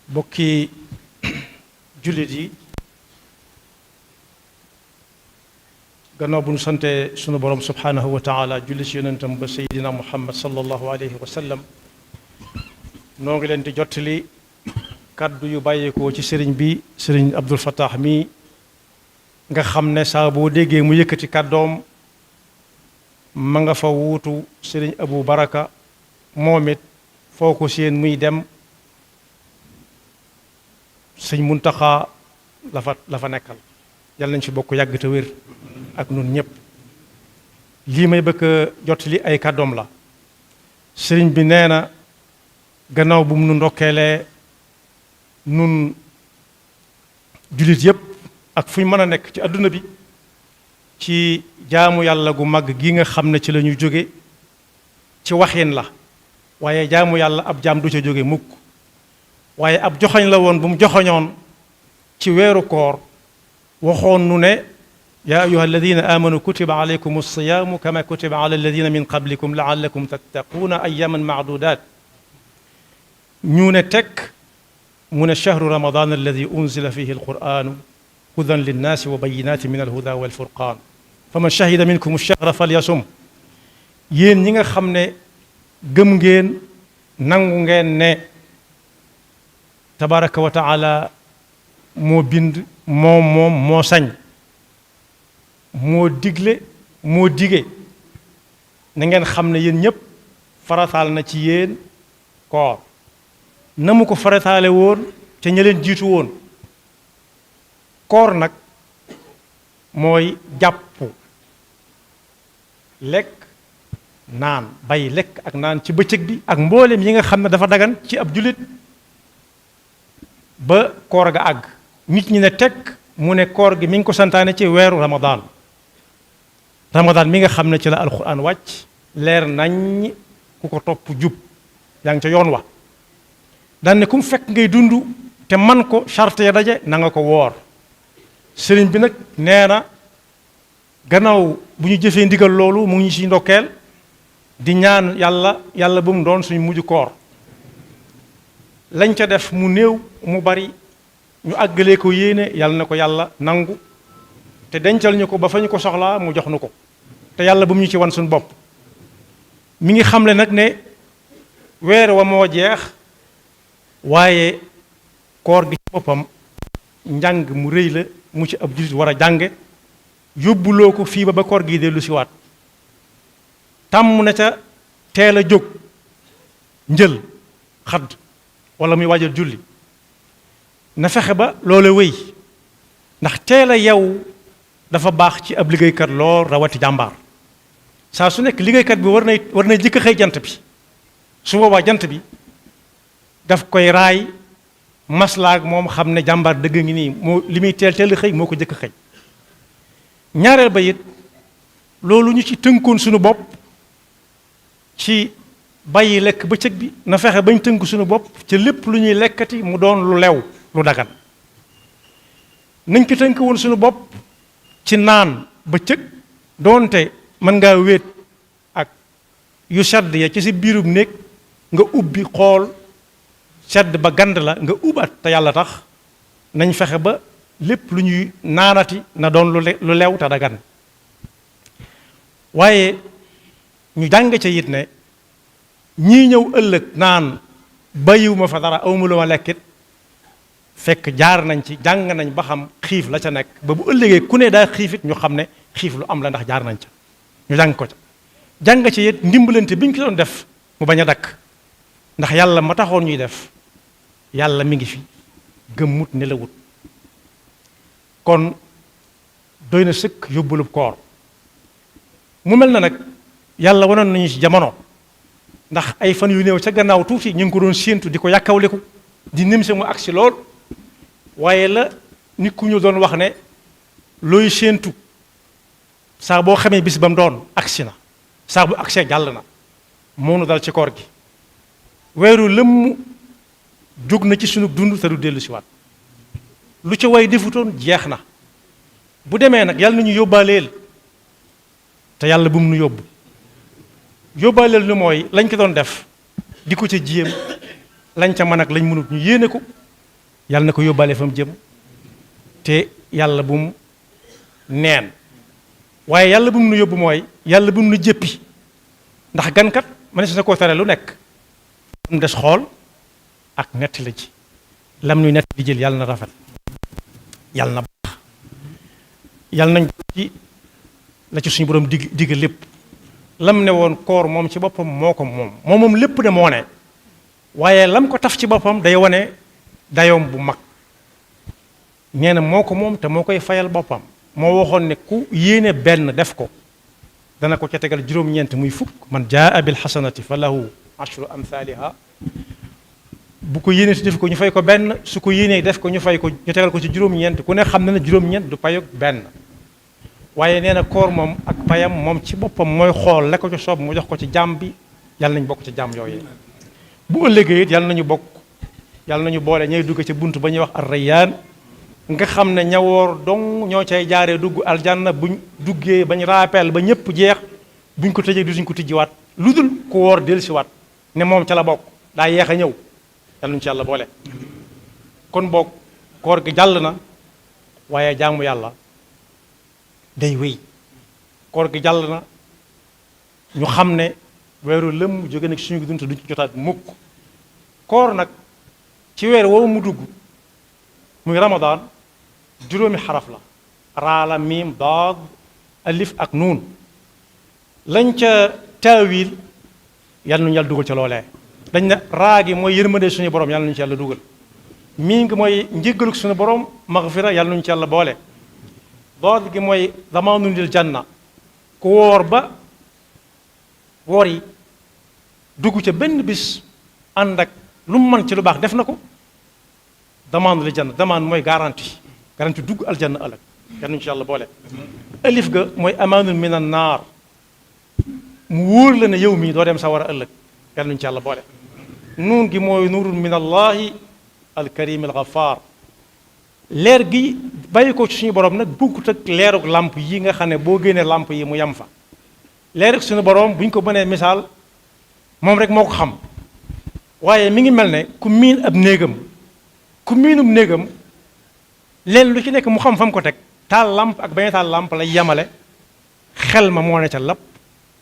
bokki jullit yi gannaaw bu ñu sante sunu borom subhanahu wa taala julli ci yonentam ba sayidina muhammad sallallahu alayhi wa sallam noo ngi leen di jottali kàddu yu bàyyeekoo ci sëriñ bi sëriñ Abdul Fattah mi nga xam ne saa boo déggee mu yëkkati kàddoom ma nga fa wuutu sëriñ Abu Baraka moom it foo ko seen muy dem sëñ Muntaxa la fa nekkal yàlla nañ ci bokk yàgg te wér ak nun ñëpp lii may bëgg a jottali ay kàddoom la sëriñ bi nee na gannaaw bu mu nu ndokkeelee nun jullit yëpp ak fu ñu mën a nekk ci àdduna bi ci jaamu yàlla gu mag gi nga xam ne ci la ñuy jóge ci waxin la waaye jaamu yàlla ab jaam du ca jóge mukk waaye ab joxoñ la woon bu mu joxoñoon ci weeru koor waxoon nu ne yaa ayuha alladina amanu kutiba alaykum alsiyaamu kama kutiba ala alladina min qablikum laallakum tattaquuna ayaman maadudat ñu ne tekk mu ne chahru ramadan alladi unzila fihi alquranu hudan linnaasi wa bayinaati min alhuda walfurqaan fa man shahida minkum alchahra falyasum yéen ñi nga xam ne gëm ngeen nangu ngeen ne tabaraka wa taala moo bind moom moo sañ moo digle moo dige na ngeen xam ne yéen ñépp farataal na ci yéen koor na mu ko farataale woon te ña leen jiitu woon koor nag mooy jàpp lekk naan bay lekk ak naan ci bëccëg bi ak mbooleem yi nga xam ne dafa dagan ci ab jullit ba koor ga àgg nit ñi ne tekk mu ne koor gi mi ngi ko santaane ci weeru ramadan mi nga xam ne ci la alquran wàcc leer nañ ku ko topp jub yaa ngi ca yoon wa daan ne ku mu fekk ngay dund te man ko charte ya daje na nga ko woor sëriñ bi nag nee na gannaaw bu ñu jëfee ndigal loolu mu ngi ñu ci ndokkeel di ñaan yàlla bu mu doon suñu mujj koor lañ ca def mu néew mu bari ñu àggalee ko yéene yàlla na ko yàlla nangu te dencal ñu ko ba fa ñu ko soxlaa mu jox nu ko te yàlla bu mu ñu ci wan suñu bopp mi ngi xamle nag ne weer wa moo jeex waaye koor gi ci boppam njàng mu rëy la mu ci ab jullit war a jànge yóbbuloo ko fii ba koor gi dellu si waat tàmm na ca teel a jóg njël xadd wala muy waajal julli na fexe ba loola wéy ndax teel a yow dafa baax ci ab liggéeykat lool rawati jàmbaar saa su nekk liggéeykat bi war na jëkk xëy jant bi su boobaa jant bi daf koy raay maslaak moom xam ne jàmbaar dëgg ngi nii moo li muy teel a xëy moo ko jëkk xëy ñaareel ba it loolu ñu ci tënkoon suñu bopp ci bàyyi lekk bëccëg bi na fexe bañ tënk suñu bopp ci lépp lu ñuy lekkati mu doon lu lew lu dagan nañ ci tënk woon suñu bopp ci naan bëccëg doonte mën ngaa wéet ak yu sedd ya ci si biirub néeg nga ubbi xool sedd ba gand la nga ubbat te yàlla tax nañ fexe ba lépp lu ñuy naanati na doon lu lew te dagan waaye ñu jàng ca it ne ñii ñëw ëllëg naan bàyyiwuma fa dara awma lu ma lekkit fekk jaar nañ ci jàng nañ ba xam xiif la ca nekk ba bu ëllëgee ku ne daa xiifit ñu xam ne xiif lu am la ndax jaar nañ ca ñu jàng ko ca jàng ci it ndimbalante bi ñu ko doon def mu bañ a dakk ndax yàlla ma taxoon ñuy def yàlla mi ngi fi gëmmut ne la wut kon doy na sëkk yóbbulub koor mu mel na nag yàlla wanoon nañu ci jamono ndax ay fan yu néew ca gannaaw tuuti ñu ngi ko doon séentu di ko yàkkawleku di nim sa mu agsi lool waaye la nit ku ñu doon wax ne looy séentu saa boo xamee bis ba mu doon agsi na saa bu agsee jàll na moonu dal ci koor gi weeru lëmm jóg na ci sunu dund te du dellu si waat lu ca way defutoon jeex na bu demee nag yàlla nañu yóbbaaleel te yàlla bu mu nu yóbbu yóbbaaleel nu mooy lañ ko doon def di ko ca jiyam lañ ca mën ak lañ mënut ñu yéene ko yàlla na ko yóbbaale fa mu jëm te yàlla bu mu neen waaye yàlla bu mu nu yóbbu mooy yàlla bu mu nu jëppi ndax gankat ma ne na koo tere lu nekk mu des xool ak nett la ji lam nuy nett di jël yàlla na rafet yàlla na baax yàlla nañ ci la ci suñu borom digg lépp lam ne woon koor moom ci boppam moo ko moom lépp de moo ne waaye lam ko taf ci boppam day wane dayoom bu mag nee na moo ko moom te moo koy fayal boppam moo waxoon ne ku yéene benn def ko dana ko ca tegal juróom-ñeent muy fukk man jaa bil xasanati fa lahu ashru amthaliha bu ko yéene si def ko ñu fay ko benn su ko yéenee def ko ñu fay ko ñu tegal ko ci juróom-ñeent ku ne xam na ne juróom-ñeent du payog benn waaye nee na koor moom ak payam moom ci boppam mooy xool la ko ci soob mu jox ko ci jàmm bi yàlla nañ bokk ci jàmm yooyu bu ëllëgee it yàlla nañu bokk yàlla nañu boole ñay dugg ci bunt ba ñuy wax ar-rayyaan nga xam ne ñawoor dong ñoo cay jaaree dugg aljanna buñ duggee bañ rappel ba ñëpp jeex buñ ko tëjee duñ ko tijjiwaat lu dul ku woor dellusiwaat ne moom ca la bokk daa yeex a ñëw yàlla nañu ci yàlla boole kon boog koor gi jàll na waaye jaamu yàlla day wéy koor gi jàll na ñu xam ne weeru lëmm jóge nag suñu dund duñ ci jotaat mukk koor nag ci weer woowu mu dugg muy ramadaan juróomi xaraf la raala miim daad alif ak nuun lañ ca taawil yàlla nañu yàlla dugal ca loolee dañ ne raa gi mooy yërmande suñu borom yàlla nañu ci yàlla dugal miim gi mooy njéggaluk suñu borom maxfira yàlla nañu ci yàlla boole daad gi mooy damaanun lil janna ku woor ba woor yi dugg ca benn bis ànd ak lu mu mën ci lu baax def na ko damaan lil janna damaan mooy garantie dugg aljanna ëllëg yal nañu ci yàlla boole alif ga mooy amaanun min an naar mu wóor la ne yow mii doo dem sa war a ëllëg yal nañu ci yàlla boole nuun gi mooy nuurun min allahi alkarim alghaffar leer gi bàyyi ko ci suñu borom nag bukkut ak leeruk làmp yi nga xam ne boo génnee làmp yi mu yem fa leeruk suñu borom bu ñu ko mënee misaal moom rek moo ko xam waaye mi ngi mel ne ku miin ab néegam ku miinum néegam leen lu ci nekk mu xam fa mu ko teg taal làmp ak bañ a taal làmp lay yemale xel ma moo ne ca lapp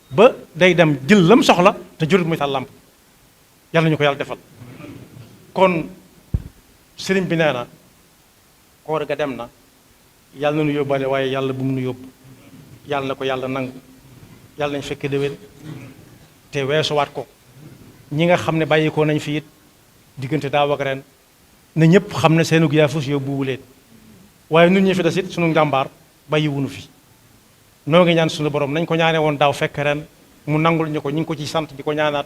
ba day dem jël lam soxla te jurut muy taal làmp yàlla ñu ko yàlla defal kon sëriñ bi nee na koor ga dem na yàlla na nu yóbbaale waaye yàlla bu mu nu yóbbu yàlla na ko yàlla nangu yàlla nañ fekke déwén te weesuwaat ko ñi nga xam ne bàyyikoo nañ fi it diggante daaw ak ren na ñëpp xam ne seenu yaafus yóbbuwu leen waaye nun ñi fi des it sunu njàmbaar bàyyiwunu fi noo ngi ñaan suñu borom nañ ko ñaane woon daaw fekk ren mu nangul ñu ko ñu ngi ko ci sant di ko ñaanaat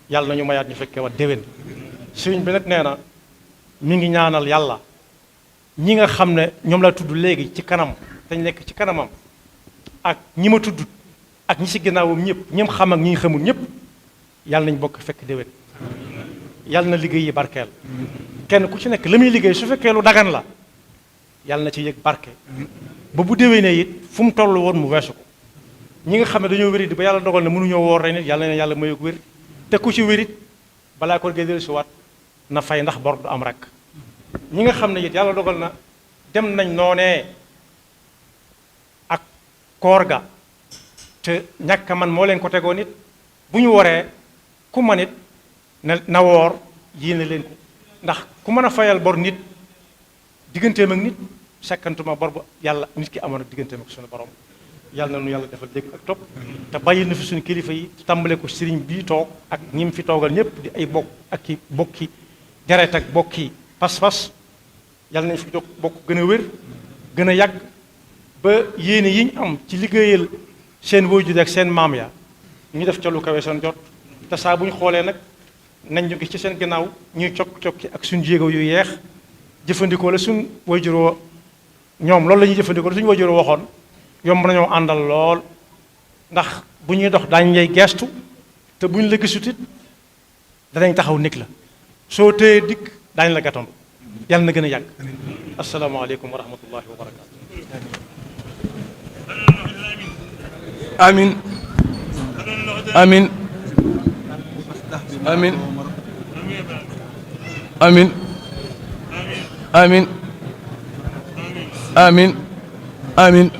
yàlla nañu mayaat ñu fekkee wat déwén sëriñ bi nag nee na mi ngi ñaanal yàlla ñi nga xam ne ñoom la tudd léegi ci kanam dañ nekk ci kanamam ak ñi ma tudd ak ñi si ginnaawam ñëpp ñim xam ak ñi xamul ñëpp yàlla nañ bokk fekk déwén yàlla na liggéey yi barkeel kenn ku ci nekk la muy liggéey su fekkee lu dagan la yàlla na ci yëg barke ba bu déwénee it fu mu toll woon mu weesu ko ñi nga xam ne dañoo wérit ba yàlla dogal ne mënuñoo woor ren it yàlla na yàlla mayu ko wér te ku ci wérit balaa ko gédéel si waat na fay ndax bor du am rek ñi nga xam ne it yàlla dogal na dem nañ noonee ak koor ga te ñàkk man moo leen ko tegoon it bu ñu waree ku man it na woor yéene leen ko ndax ku mën a fayal bor nit digganteem ak nit sekkantuma bor ba yàlla nit ki amoon ak digganteem ak suñu borom yàlla na nu yàlla defal dégg ak topp te bàyyil na fi suñu kilifa yi tàmbale ko sëriñ bii toog ak ñim fi toogal ñëpp di ay bokk ak ki bokki deret ak bokki pas-pas yàlla nañ fi jóg bokk gën a wér gën a yàgg ba yéene yi ñu am ci liggéeyal seen waajur ak seen maam ya ñu def ca lu kawe seen jot te saa bu ñu xoolee nag nañ ñu gis ci seen gannaaw ñuy cokki ak suñu jéego yu yeex jëfandikoo la suñ waajur ñoom loolu la ñuy jëfandikoo la suñu waajur waxoon yomb nañoo àndal lool ndax bu ñuy dox daañu lay geestu te bu ñu la gisut it danañ taxaw nekk la soo téye dikk daañu la gàttandu yàlla na gën a yàgg asalaamaaleykum wa rahmatullahi wa barakaatu. amin amin amin amin amin amin amin